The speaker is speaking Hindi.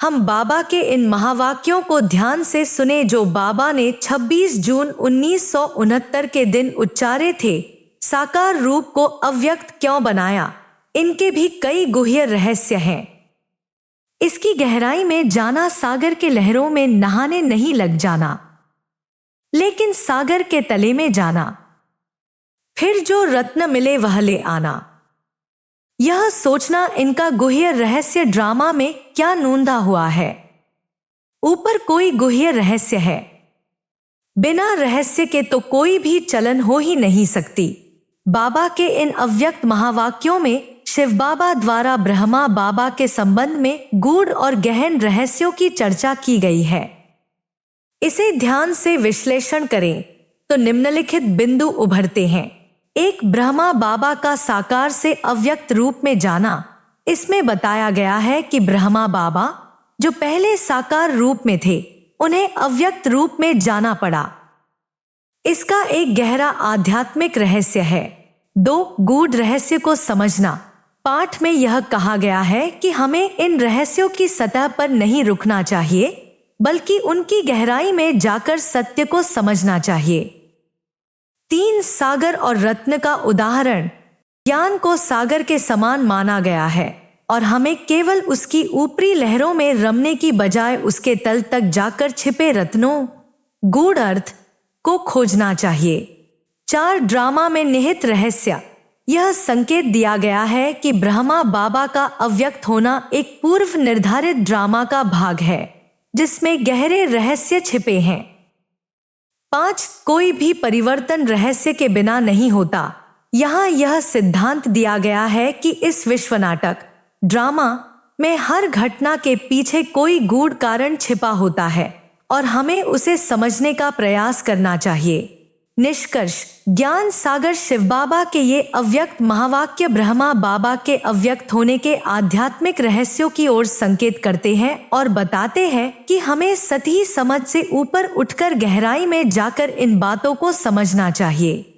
हम बाबा के इन महावाक्यों को ध्यान से सुने जो बाबा ने 26 जून 1969 के दिन उच्चारे थे। साकार रूप को अव्यक्त क्यों बनाया, इनके भी कई गुह्य रहस्य हैं। इसकी गहराई में जाना सागर के लहरों में नहाने नहीं लग जाना, लेकिन सागर के तले में जाना। फिर जो रत्न मिले वह ले आना। यह सोचना इनका गुह्य रहस्य ड्रामा में क्या नूंदा हुआ है। ऊपर कोई गुह्य रहस्य है, बिना रहस्य के तो कोई भी चलन हो ही नहीं सकती। बाबा के इन अव्यक्त महावाक्यों में शिव बाबा द्वारा ब्रह्मा बाबा के संबंध में गूढ़ और गहन रहस्यों की चर्चा की गई है। इसे ध्यान से विश्लेषण करें तो निम्नलिखित बिंदु उभरते हैं। एक, ब्रह्मा बाबा का साकार से अव्यक्त रूप में जाना। इसमें बताया गया है कि ब्रह्मा बाबा जो पहले साकार रूप में थे, उन्हें अव्यक्त रूप में जाना पड़ा। इसका एक गहरा आध्यात्मिक रहस्य है। 2, गूढ़ रहस्य को समझना। पाठ में यह कहा गया है कि हमें इन रहस्यों की सतह पर नहीं रुकना चाहिए, बल्कि उनकी गहराई में जाकर सत्य को समझना चाहिए। 3, सागर और रत्न का उदाहरण। ज्ञान को सागर के समान माना गया है और हमें केवल उसकी ऊपरी लहरों में रमने की बजाय उसके तल तक जाकर छिपे रत्नों, गूढ़ अर्थ को खोजना चाहिए। 4, ड्रामा में निहित रहस्य। यह संकेत दिया गया है कि ब्रह्मा बाबा का अव्यक्त होना एक पूर्व निर्धारित ड्रामा का भाग है, जिसमें गहरे रहस्य छिपे हैं। 5, कोई भी परिवर्तन रहस्य के बिना नहीं होता। यहाँ यह सिद्धांत दिया गया है कि इस विश्व नाटक ड्रामा में हर घटना के पीछे कोई गूढ़ कारण छिपा होता है और हमें उसे समझने का प्रयास करना चाहिए। निष्कर्ष, ज्ञान सागर शिव बाबा के ये अव्यक्त महावाक्य ब्रह्मा बाबा के अव्यक्त होने के आध्यात्मिक रहस्यों की ओर संकेत करते हैं और बताते हैं कि हमें सतही समझ से ऊपर उठकर गहराई में जाकर इन बातों को समझना चाहिए।